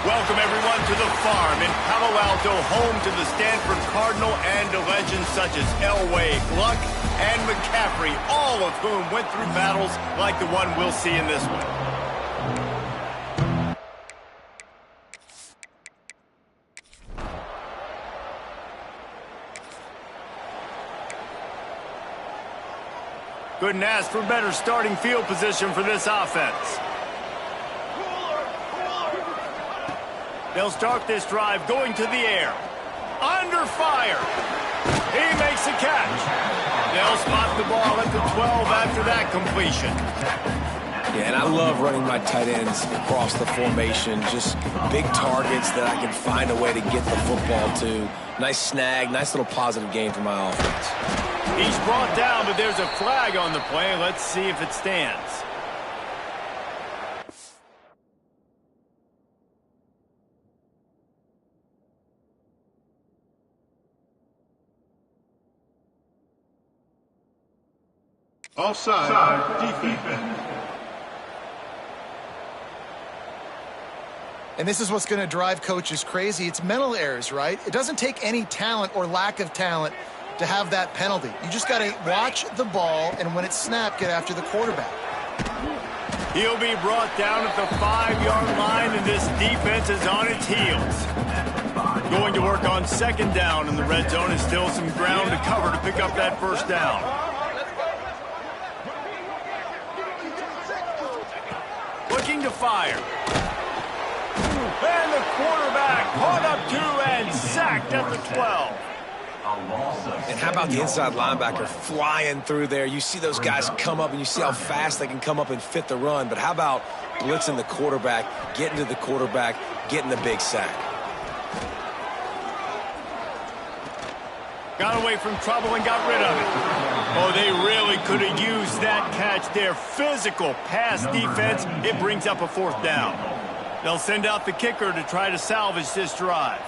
Welcome, everyone, to the farm in Palo Alto, home to the Stanford Cardinal and to legends such as Elway, Gluck, and McCaffrey, all of whom went through battles like the one we'll see in this one. Couldn't ask for better starting field position for this offense. They'll start this drive going to the air. Under fire. He makes a catch. They'll spot the ball at the 12 after that completion. Yeah, and I love running my tight ends across the formation. Just big targets that I can find a way to get the football to. Nice snag, nice little positive gain for my offense. He's brought down, but there's a flag on the play. Let's see if it stands. Offside, defense. And this is what's going to drive coaches crazy. It's mental errors, right? It doesn't take any talent or lack of talent to have that penalty. You just got to watch the ball, and when it's snapped, get after the quarterback. He'll be brought down at the 5-yard line, and this defense is on its heels. Going to work on second down in the red zone, and still some ground to cover to pick up that first down. Looking to fire. And the quarterback caught up to and sacked at the 12. And how about the inside linebacker flying through there? You see those guys come up, and you see how fast they can come up and fit the run. But how about blitzing the quarterback, getting to the quarterback, getting the big sack? Got away from trouble and got rid of it. Oh, they really could have used that catch there. Physical pass defense. It brings up a fourth down. They'll send out the kicker to try to salvage this drive.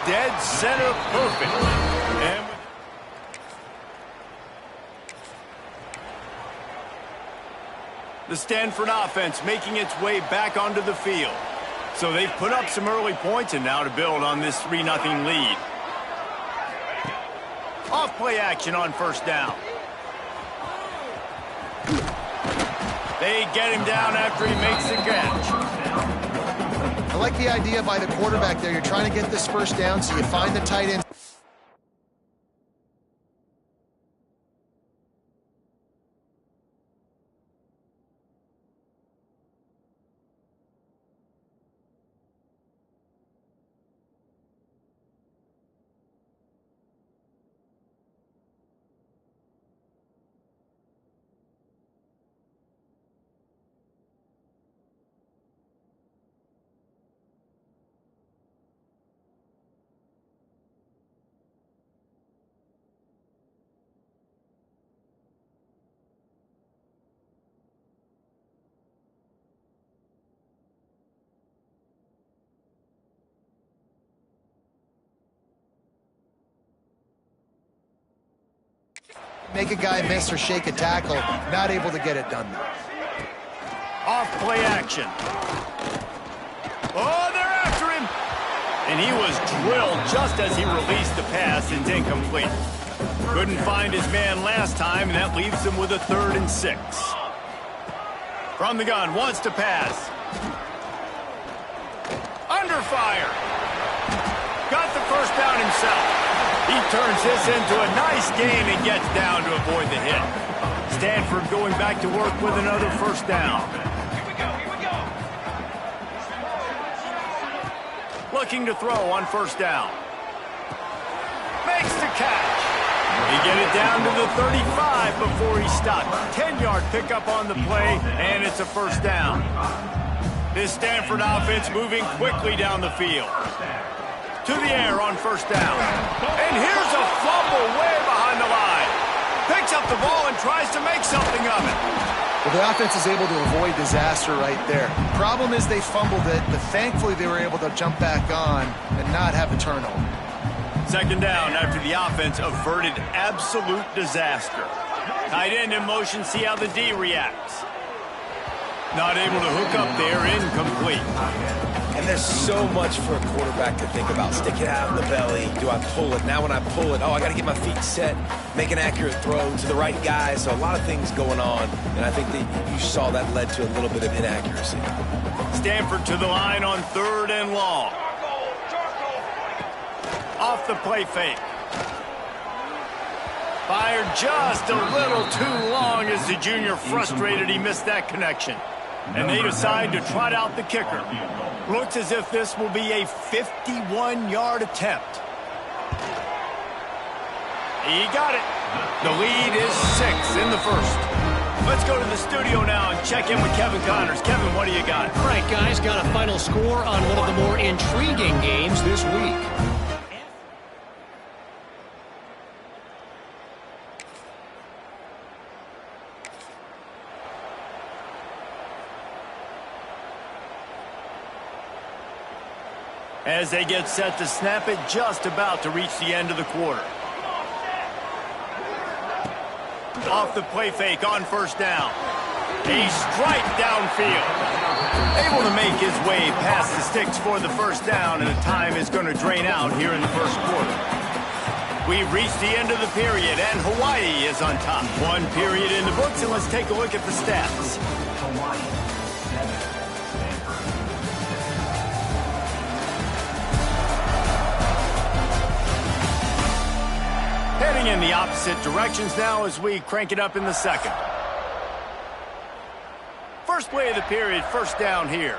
Dead center perfect. And the Stanford offense making its way back onto the field. So they've put up some early points, and now to build on this 3-0 lead. Off play action on first down. They get him down after he makes the catch. I like the idea by the quarterback there. You're trying to get this first down, so you find the tight end. Make a guy miss or shake a tackle, not able to get it done though. Off play action. Oh, they're after him. And he was drilled just as he released the pass. It's incomplete. Couldn't find his man last time, and that leaves him with a 3rd and 6. From the gun, wants to pass. Under fire. Got the first down himself. He turns this into a nice gain and gets down to avoid the hit. Stanford going back to work with another first down. looking to throw on first down. Makes the catch. He get it down to the 35 before he's stopped. 10-yard pickup on the play, and it's a first down. This Stanford offense moving quickly down the field. To the air on first down. And here's a fumble way behind the line. Picks up the ball and tries to make something of it. Well, the offense is able to avoid disaster right there. Problem is they fumbled it, but thankfully they were able to jump back on and not have a turnover. Second down after the offense averted absolute disaster. Tight end in motion, see how the D reacts. Not able to hook up there, incomplete. And there's so much for a quarterback to think about. Stick it out in the belly. Do I pull it? Now when I pull it, I got to get my feet set, make an accurate throw to the right guy. So a lot of things going on, and I think that you saw that led to a little bit of inaccuracy. Stanford to the line on 3rd and long. Off the play fake. Fired just a little too long as the junior frustrated he missed that connection. And they decide to trot out the kicker. Looks as if this will be a 51-yard attempt. He got it. The lead is 6 in the first. Let's go to the studio now and check in with Kevin Connors. Kevin, what do you got? All right, guys, got a final score on one of the more intriguing games this week. As they get set to snap it, just about to reach the end of the quarter. Off the play fake on first down. A strike downfield. Able to make his way past the sticks for the first down, and the time is going to drain out here in the first quarter. We've reached the end of the period, and Hawaii is on top. One period in the books, and let's take a look at the stats. Heading in the opposite directions now as we crank it up in the second. First play of the period, first down here.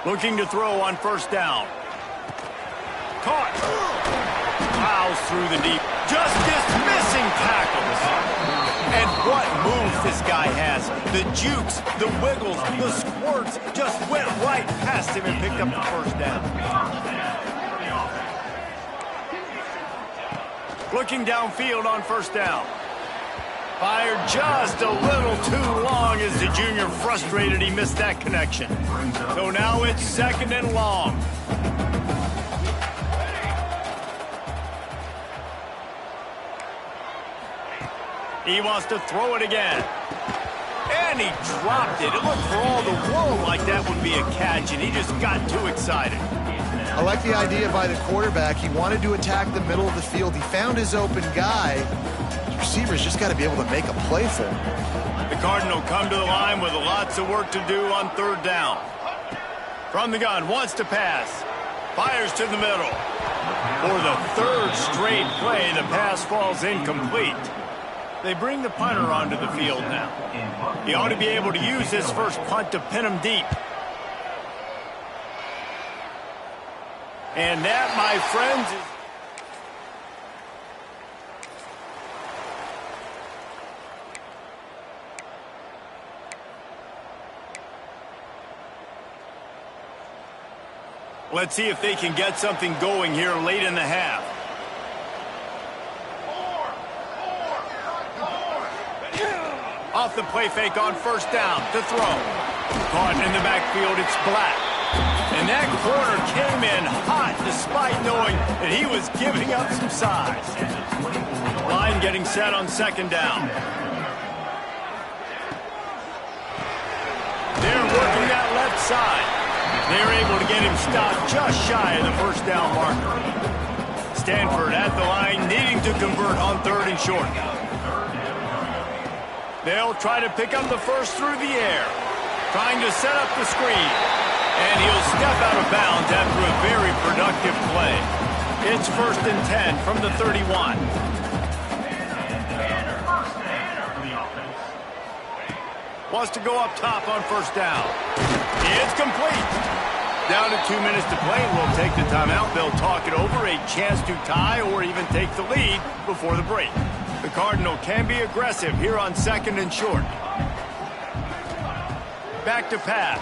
Looking to throw on first down. Caught. Plows through the deep. Just dismissing tackles. And what moves this guy has. The jukes, the wiggles, the squirts just went right past him and picked up the first down. Looking downfield on first down. Fired just a little too long as the junior frustrated he missed that connection. So now it's 2nd and long. He wants to throw it again. And he dropped it. It looked for all the world like that would be a catch, and he just got too excited. I like the idea by the quarterback. He wanted to attack the middle of the field. He found his open guy. The receiver's just got to be able to make a play for him. The Cardinal come to the line with lots of work to do on 3rd down. From the gun, wants to pass. Fires to the middle. For the 3rd straight play, the pass falls incomplete. They bring the punter onto the field now. He ought to be able to use this first punt to pin him deep. And that, my friends, is... Let's see if they can get something going here late in the half. Off the play fake on first down to throw. Caught in the backfield, it's Black. And that corner came in hot despite knowing that he was giving up some size. Line getting set on 2nd down. They're working that left side. They're able to get him stopped just shy of the first down marker. Stanford at the line, needing to convert on 3rd and short. They'll try to pick up the first through the air. Trying to set up the screen. And he'll step out of bounds after a very productive play. It's 1st and 10 from the 31. Wants to go up top on first down. It's complete. Down to 2 minutes to play. We'll take the timeout. They'll talk it over. A chance to tie or even take the lead before the break. The Cardinal can be aggressive here on 2nd and short. Back to pass.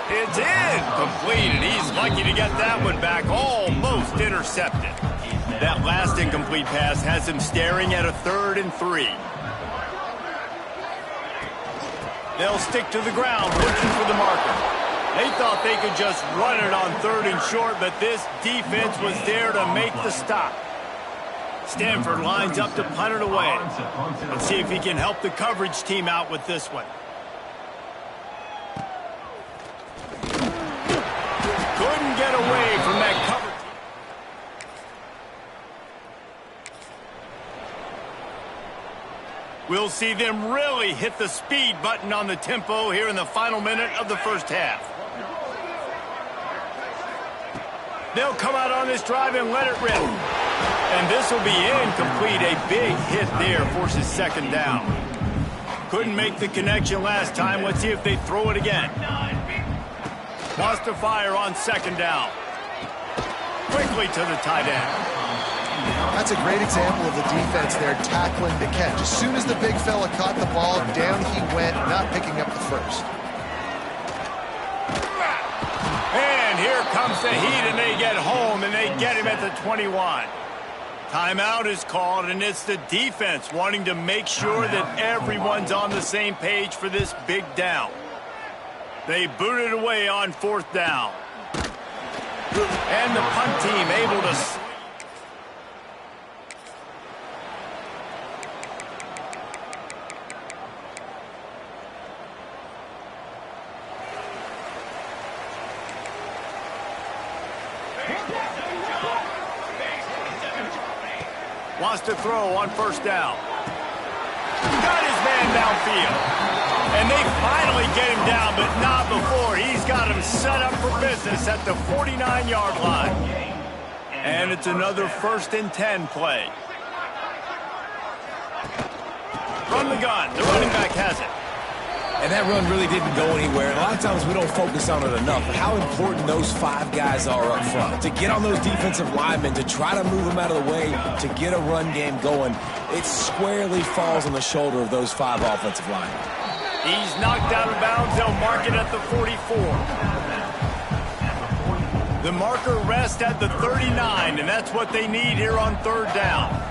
It's in. Complete, and he's lucky to get that one back. Almost intercepted. That last incomplete pass has him staring at a 3rd and 3. They'll stick to the ground, looking for the marker. They thought they could just run it on 3rd and short, but this defense was there to make the stop. Stanford lines up to punt it away. Let's see if he can help the coverage team out with this one. Couldn't get away from that cover. We'll see them really hit the speed button on the tempo here in the final minute of the first half. They'll come out on this drive and let it rip. And this will be incomplete. A big hit there forces 2nd down. Couldn't make the connection last time. Let's see if they throw it again. Wants to fire on 2nd down. Quickly to the tight end. That's a great example of the defense there tackling the catch. As soon as the big fella caught the ball, down he went, not picking up the first. And here comes the heat, and they get home, and they get him at the 21. Timeout is called, and it's the defense wanting to make sure that everyone's on the same page for this big down. They boot it away on 4th down. And the punt team able to... Wants to throw on 1st down. Got his man downfield. And they finally get him down, but not before. He's got him set up for business at the 49-yard line. And it's another 1st and 10 play. Run the gun. The running back has it. And that run really didn't go anywhere. And a lot of times we don't focus on it enough. But how important those 5 guys are up front. To get on those defensive linemen, to try to move them out of the way, to get a run game going, it squarely falls on the shoulder of those 5 offensive linemen. He's knocked out of bounds. They'll mark it at the 44. The marker rests at the 39, and that's what they need here on 3rd down.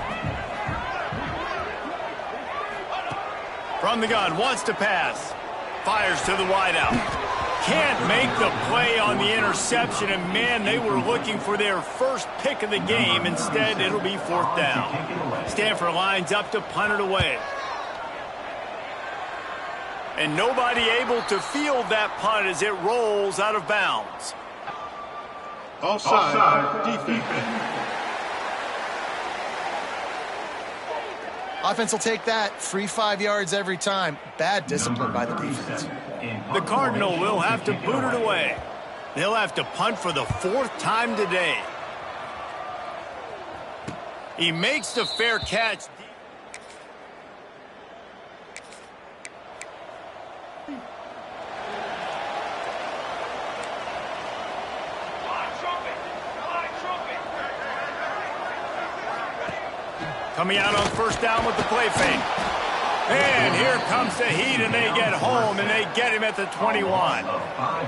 From the gun, wants to pass. Fires to the wideout. Can't make the play on the interception, and man, they were looking for their first pick of the game. Instead, it'll be 4th down. Stanford lines up to punt it away. And nobody able to field that punt as it rolls out of bounds. Offside defense. Offense will take that. Free 5 yards every time. Bad discipline by the defense. The Cardinal will have to boot it away. They'll have to punt for the 4th time today. He makes the fair catch. Coming out on 1st down with the play fake. And here comes the heat, and they get home, and they get him at the 21.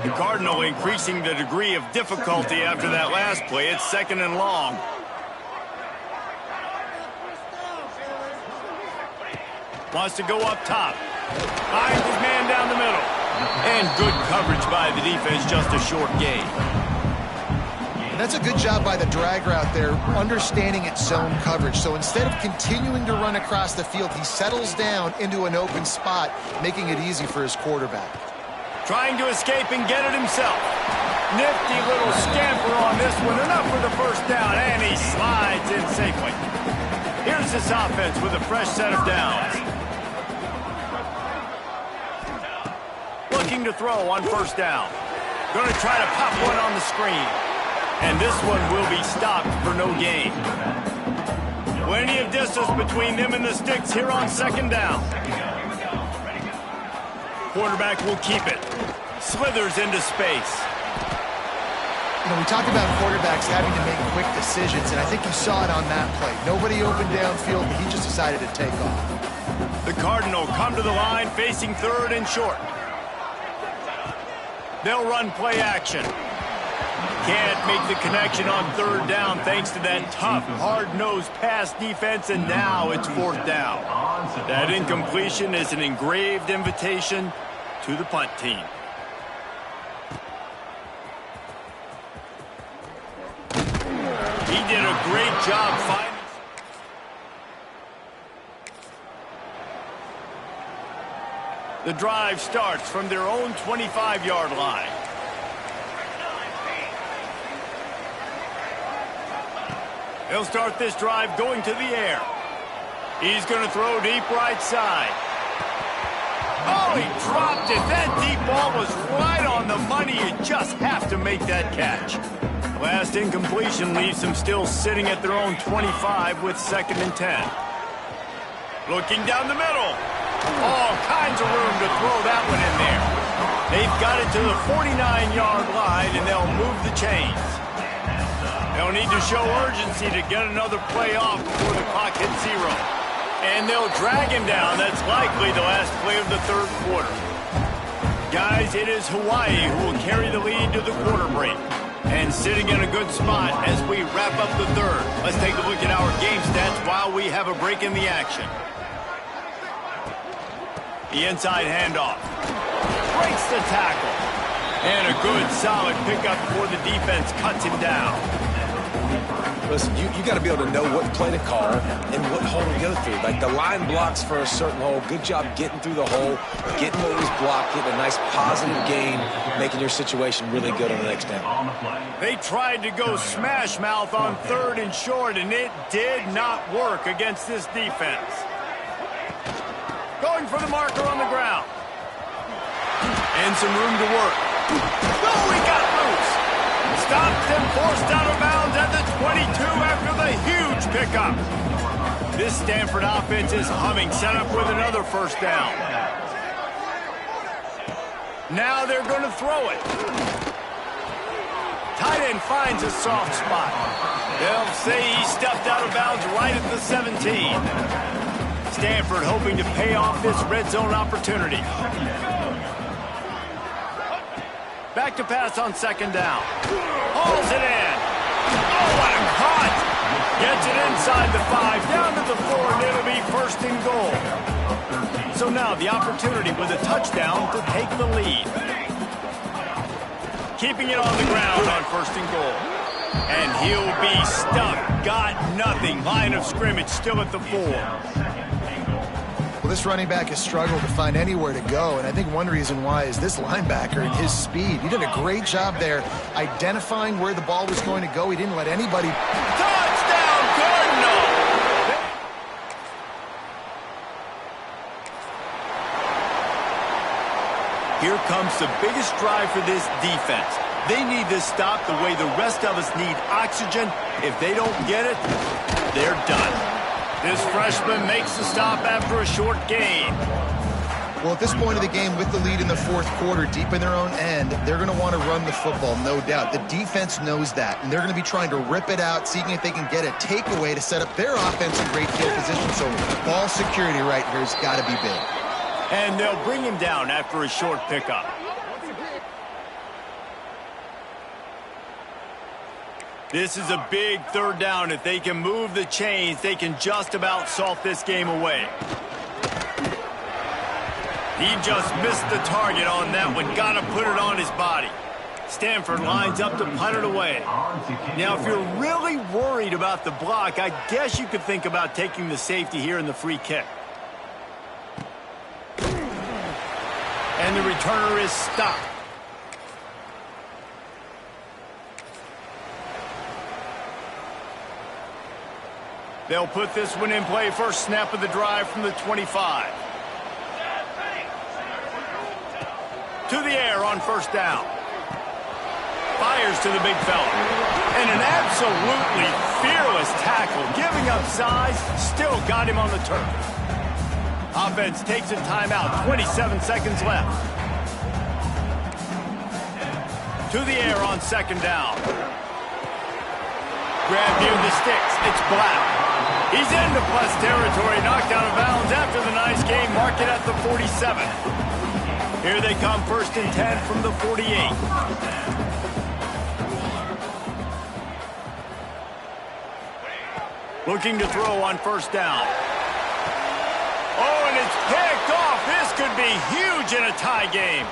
The Cardinal increasing the degree of difficulty after that last play. It's 2nd and long. Wants to go up top. Finds his man down the middle. And good coverage by the defense, just a short gain. That's a good job by the drag route there, understanding its zone coverage. So instead of continuing to run across the field, he settles down into an open spot, making it easy for his quarterback. Trying to escape and get it himself. Nifty little scamper on this one. Enough for the 1st down, and he slides in safely. Here's this offense with a fresh set of downs. Looking to throw on 1st down. Going to try to pop one on the screen. And this one will be stopped for no gain. Plenty of distance between them and the sticks here on 2nd down. Quarterback will keep it. Slithers into space. You know, we talk about quarterbacks having to make quick decisions, and I think you saw it on that play. Nobody open downfield, but he just decided to take off. The Cardinal come to the line facing third and short. They'll run play action. Can't make the connection on third down thanks to that tough, hard-nosed pass defense, and now it's fourth down. That incompletion is an engraved invitation to the punt team. He did a great job finding. The drive starts from their own 25-yard line. He'll start this drive going to the air. He's going to throw deep right side. Oh, he dropped it. That deep ball was right on the money. You just have to make that catch. Last incompletion leaves them still sitting at their own 25 with 2nd and 10. Looking down the middle. All kinds of room to throw that one in there. They've got it to the 49-yard line, and they'll move the chains. They'll need to show urgency to get another play off before the clock hits 0. And they'll drag him down. That's likely the last play of the third quarter. Guys, it is Hawaii who will carry the lead to the quarter break. And sitting in a good spot as we wrap up the third. Let's take a look at our game stats while we have a break in the action. The inside handoff. Breaks the tackle. And a good, solid pickup before the defense cuts him down. Listen, you got to be able to know what play to call and what hole to go through. Like the line blocks for a certain hole. Good job getting through the hole, getting what was blocked, getting a nice positive gain, making your situation really good on the next down. They tried to go smash mouth on third and short, and it did not work against this defense. Going for the marker on the ground. And some room to work. Oh, he got loose. Stopped and forced out of bounds at the 22 after the huge pickup. This Stanford offense is humming, set up with another first down. Now they're going to throw it. Tight end finds a soft spot. They'll say he stepped out of bounds right at the 17. Stanford hoping to pay off this red zone opportunity. Back to pass on 2nd down. Hauls it in. Oh, what a cut! Gets it inside the 5, down to the 4, and it'll be 1st and goal. So now the opportunity with a touchdown to take the lead. Keeping it on the ground on 1st and goal. And he'll be stuck. Got nothing. Line of scrimmage still at the 4. Well, this running back has struggled to find anywhere to go, and I think one reason why is this linebacker and his speed. He did a great job there identifying where the ball was going to go. He didn't let anybody... Touchdown, Cardinal! Here comes the biggest drive for this defense. They need this stop the way the rest of us need oxygen. If they don't get it, they're done. This freshman makes the stop after a short gain. Well, at this point of the game, with the lead in the 4th quarter, deep in their own end, they're going to want to run the football, no doubt. The defense knows that, and they're going to be trying to rip it out, seeing if they can get a takeaway to set up their offense in great field position. So ball security right here has got to be big. And they'll bring him down after a short pickup. This is a big 3rd down. If they can move the chains, they can just about salt this game away. He just missed the target on that one. Got to put it on his body. Stanford lines up to punt it away. Now, if you're really worried about the block, I guess you could think about taking the safety here in the free kick. And the returner is stopped. They'll put this one in play. First snap of the drive from the 25. To the air on 1st down. Fires to the big fella. And an absolutely fearless tackle. Giving up size, still got him on the turf. Offense takes a timeout, 27 seconds left. To the air on second down. Grab near the sticks, it's Black. He's into plus territory, knocked out of bounds after the nice game, mark it at the 47. Here they come, 1st and 10 from the 48. Looking to throw on 1st down. Oh, and it's picked off. This could be huge in a tie game.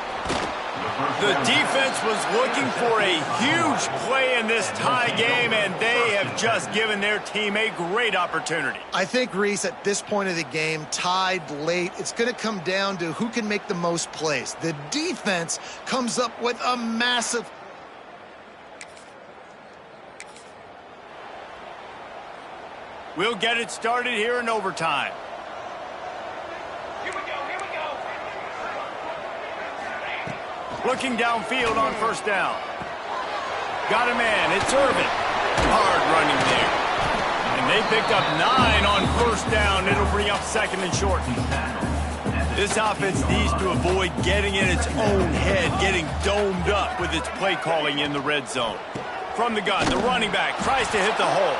The defense was looking for a huge play in this tie game, and they have just given their team a great opportunity. I think, Reese, at this point of the game, tied late, it's going to come down to who can make the most plays. The defense comes up with a massive... We'll get it started here in overtime. Looking downfield on 1st down. Got a man. It's Irvin. Hard running there. And they picked up 9 on 1st down. It'll bring up 2nd and short. This offense needs to avoid getting in its own head, getting domed up with its play calling in the red zone. From the gun, the running back tries to hit the hole.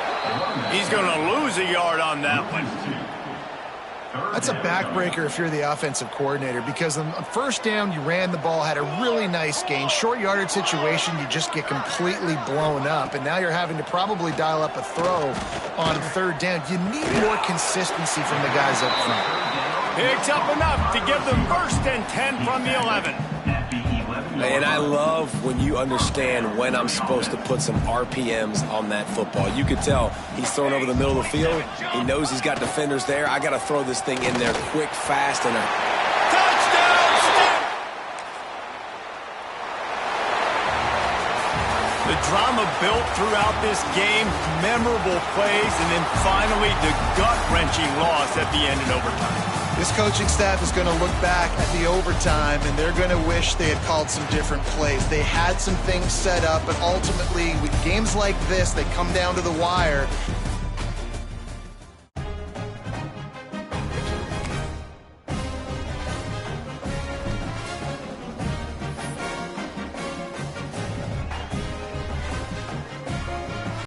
He's going to lose a yard on that one. That's a backbreaker if you're the offensive coordinator, because on 1st down, you ran the ball, had a really nice gain. Short yardage situation, you just get completely blown up, and now you're having to probably dial up a throw on 3rd down. You need more consistency from the guys up front. Picks up enough to give them 1st and 10 from the 11. And I love when you understand when I'm supposed to put some RPMs on that football. You could tell he's thrown over the middle of the field. He knows he's got defenders there. I got to throw this thing in there quick, fast, and touchdown! The drama built throughout this game, memorable plays, and then finally the gut-wrenching loss at the end in overtime. This coaching staff is going to look back at the overtime, and they're going to wish they had called some different plays. They had some things set up, but ultimately, with games like this, they come down to the wire.